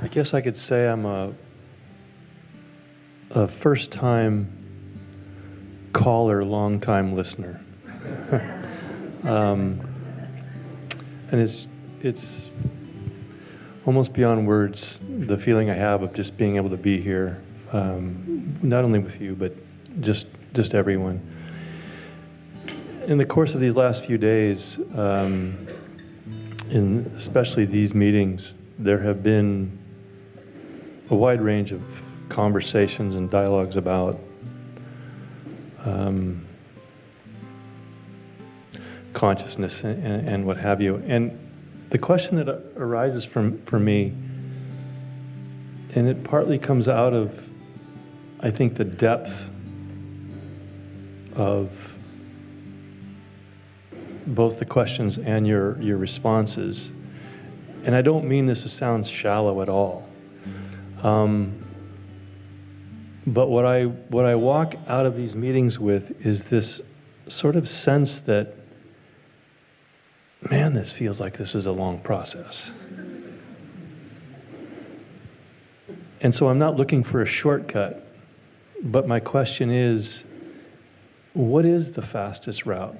I guess I could say I'm a first-time caller, long-time listener. And it's almost beyond words, the feeling I have of just being able to be here, not only with you, but just everyone. In the course of these last few days, in especially these meetings, there have been a wide range of conversations and dialogues about consciousness and what have you. And the question that arises for me, and it partly comes out of, I think, the depth of both the questions and your responses. And I don't mean this to sound shallow at all. But what I walk out of these meetings with is this sort of sense that, man, this feels like this is a long process. And so I'm not looking for a shortcut, but my question is, what is the fastest route?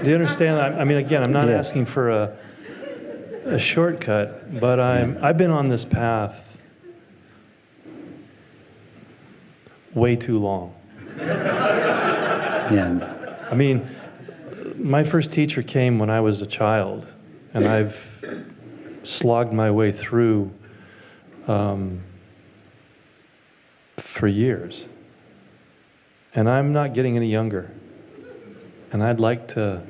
Do you understand? I mean, again, I'm not asking for a shortcut, but I've been on this path way too long. I mean, my first teacher came when I was a child, and I've slogged my way through for years. And I'm not getting any younger. And I'd like it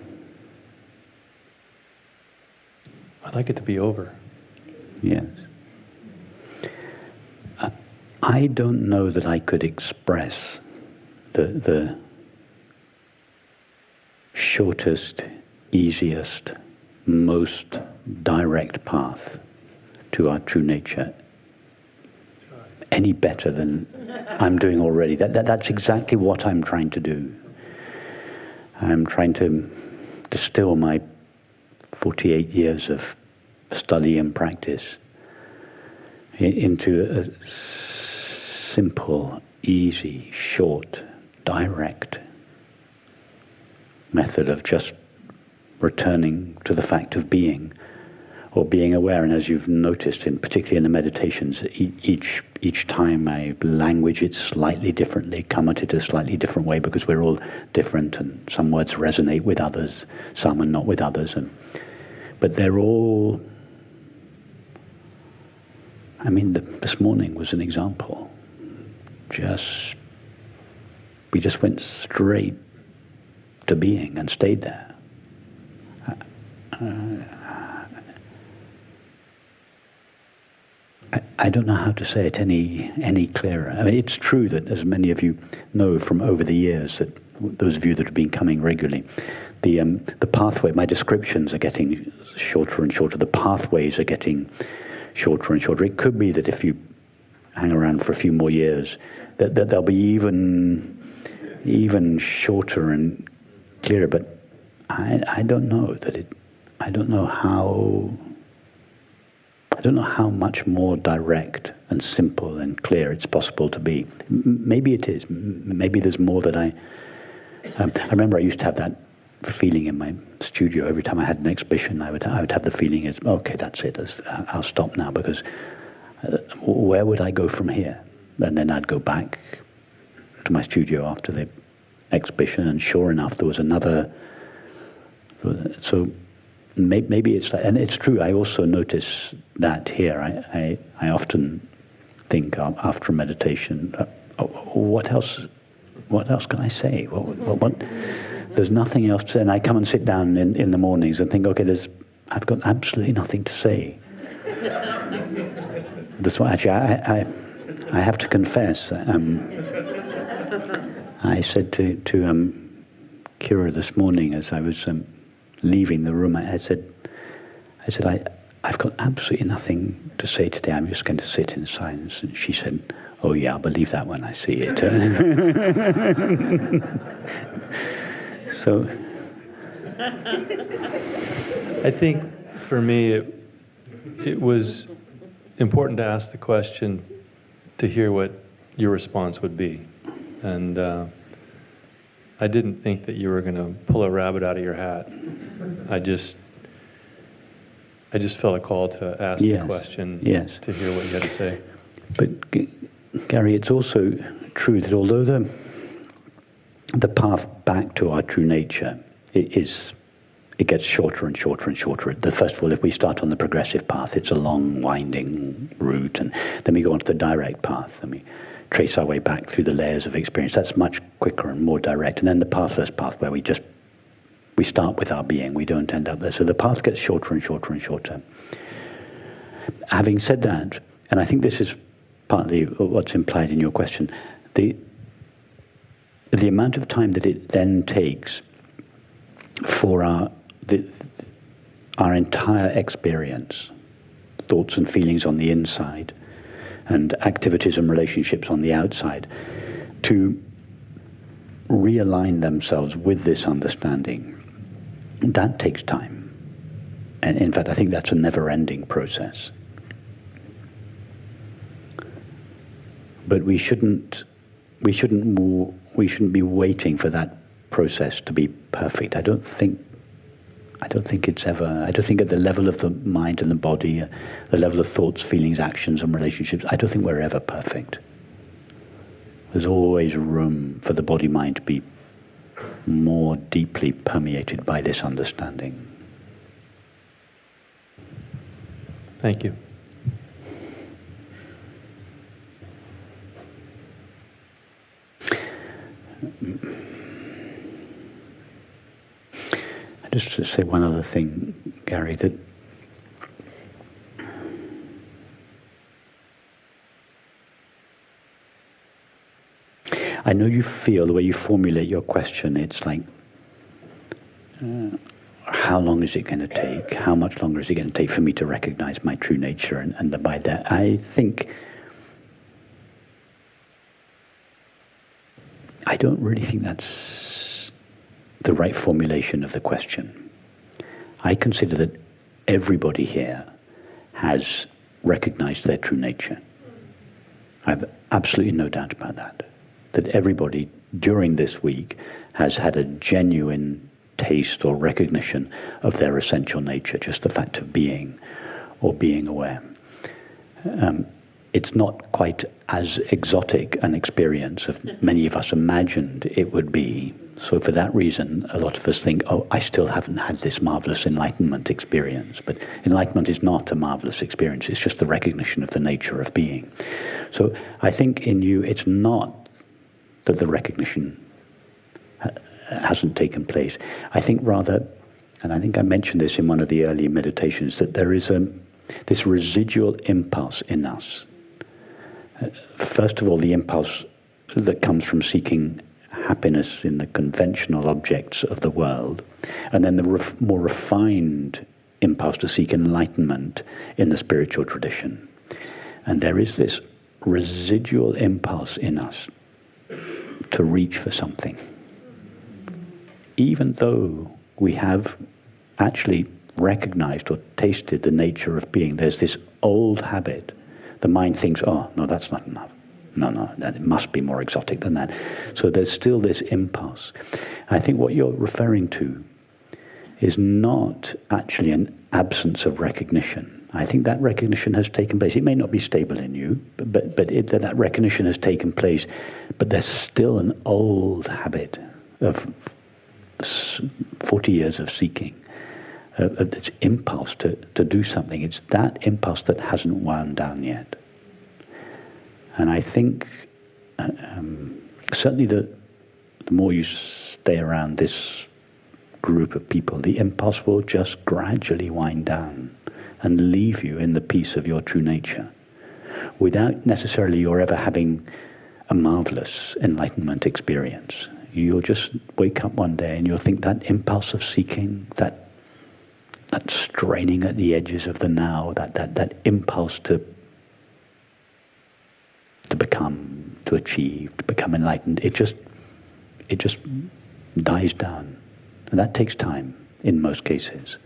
to be over. Yes. I don't know that I could express the shortest, easiest, most direct path to our true nature any better than I'm doing already. That's exactly what I'm trying to do. I'm trying to distill my 48 years of study and practice into a simple, easy, short, direct method of just returning to the fact of being, or being aware. And as you've noticed, particularly in the meditations, each time I language it slightly differently, come at it a slightly different way, because we're all different, and some words resonate with others, some and not with others. But they're all, I mean, this morning was an example. We just went straight to being and stayed there. I don't know how to say it any clearer. I mean, it's true that, as many of you know from over the years, that those of you that have been coming regularly, the pathway, my descriptions are getting shorter and shorter. The pathways are getting shorter and shorter. It could be that if you hang around for a few more years, that they'll be even shorter and clearer. But I don't know I don't know how much more direct and simple and clear it's possible to be. Maybe it is. Maybe there's more that I remember I used to have that feeling in my studio every time I had an exhibition. I would have the feeling is, okay, that's it. I'll stop now, because where would I go from here? And then I'd go back to my studio after the exhibition, and sure enough, there was another. So maybe it's that, and it's true. I also notice that here. I often think after a meditation, what else can I say? What? There's nothing else to say. And I come and sit down in the mornings and think, okay, I've got absolutely nothing to say. That's why actually I have to confess. I said to Kira this morning as I was leaving the room, I said, I've got absolutely nothing to say today. I'm just going to sit in silence. And she said, oh yeah, I'll believe that when I see it. So I think for me, it was important to ask the question to hear what your response would be. And I didn't think that you were going to pull a rabbit out of your hat. I just felt a call to ask the question, to hear what you had to say. But Gary, it's also true that although the path back to our true nature it gets shorter and shorter and shorter. First of all, if we start on the progressive path, it's a long, winding route, and then we go onto the direct path, and we trace our way back through the layers of experience. That's much quicker and more direct. And then the pathless path, where we start with our being, we don't end up there. So the path gets shorter and shorter and shorter. Having said that, and I think this is partly what's implied in your question, the amount of time that it then takes for our entire experience, thoughts and feelings on the inside, and activities and relationships on the outside, to realign themselves with this understanding, that takes time. And in fact, I think that's a never-ending process. But we shouldn't be waiting for that process to be perfect. I don't think at the level of the mind and the body, the level of thoughts, feelings, actions and relationships, I don't think we're ever perfect. There's always room for the body-mind to be more deeply permeated by this understanding. Thank you. Just to say one other thing, Gary, that I know you feel the way you formulate your question, it's like, how long is it going to take? How much longer is it going to take for me to recognize my true nature? And by that, I don't really think that's the right formulation of the question. I consider that everybody here has recognized their true nature. I have absolutely no doubt about that. That everybody during this week has had a genuine taste or recognition of their essential nature, just the fact of being or being aware. It's not quite as exotic an experience as many of us imagined it would be. So for that reason, a lot of us think, I still haven't had this marvelous enlightenment experience. But enlightenment is not a marvelous experience. It's just the recognition of the nature of being. So I think in you, it's not that the recognition hasn't taken place. I think rather, and I think I mentioned this in one of the early meditations, that there is this residual impulse in us. First of all, the impulse that comes from seeking happiness in the conventional objects of the world, and then the more refined impulse to seek enlightenment in the spiritual tradition. And there is this residual impulse in us to reach for something. Even though we have actually recognized or tasted the nature of being, there's this old habit. The mind thinks, no, that's not enough. No, it must be more exotic than that. So there's still this impulse. I think what you're referring to is not actually an absence of recognition. I think that recognition has taken place. It may not be stable in you, but that recognition has taken place. But there's still an old habit of 40 years of seeking, of this impulse to do something. It's that impulse that hasn't wound down yet. And I think certainly the more you stay around this group of people, the impulse will just gradually wind down and leave you in the peace of your true nature, without necessarily your ever having a marvelous enlightenment experience. You'll just wake up one day and you'll think that impulse of seeking, that straining at the edges of the now, that impulse to become, to achieve, to become enlightened, it just dies down. And that takes time in most cases.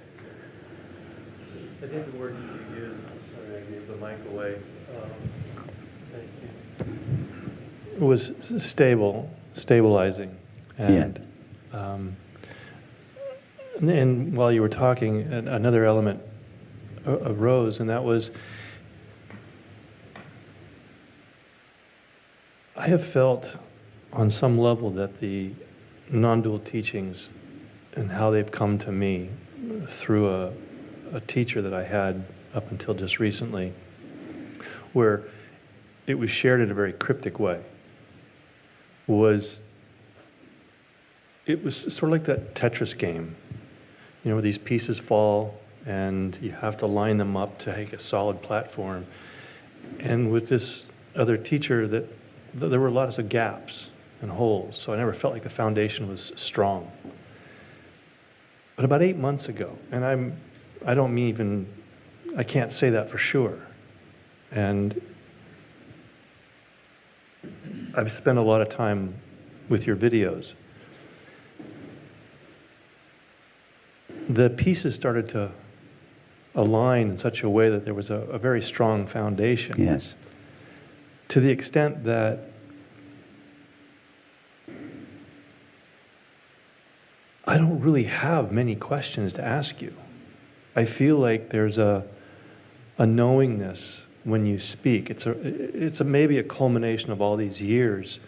I think the word you used, sorry, I gave the mic away. Thank you. Was stabilizing. And, and while you were talking, another element arose, and that was, I have felt on some level that the non-dual teachings and how they've come to me through a teacher that I had up until just recently, where it was shared in a very cryptic way, it was sort of like that Tetris game, you know, where these pieces fall and you have to line them up to make a solid platform. And with this other teacher, that there were lots of gaps and holes, so I never felt like the foundation was strong. But about 8 months ago, and I can't say that for sure, and I've spent a lot of time with your videos. The pieces started to align in such a way that there was a very strong foundation. Yes. To the extent that I don't really have many questions to ask you. I feel like there's a knowingness when you speak. It's maybe a culmination of all these years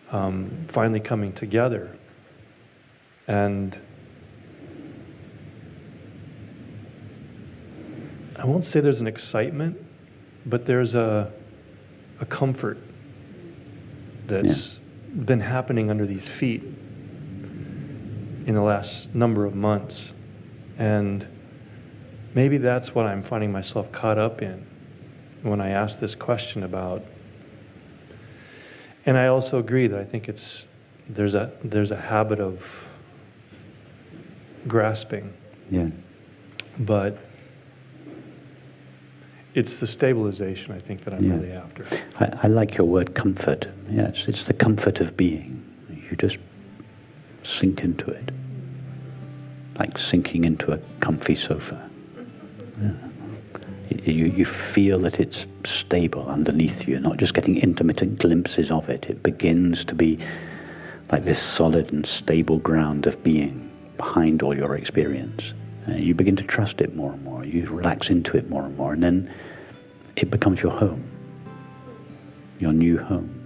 finally coming together. And I won't say there's an excitement, but there's a comfort that's been happening under these feet in the last number of months. And maybe that's what I'm finding myself caught up in when I ask this question about. And I also agree that I think there's a habit of grasping. Yeah. But it's the stabilization, I think, that I'm really after. I like your word comfort. Yes, it's the comfort of being. You just sink into it, like sinking into a comfy sofa. Yeah. You feel that it's stable underneath you, not just getting intermittent glimpses of it. It begins to be like this solid and stable ground of being behind all your experience. You begin to trust it more and more. You relax into it more and more, and then it becomes your home, your new home.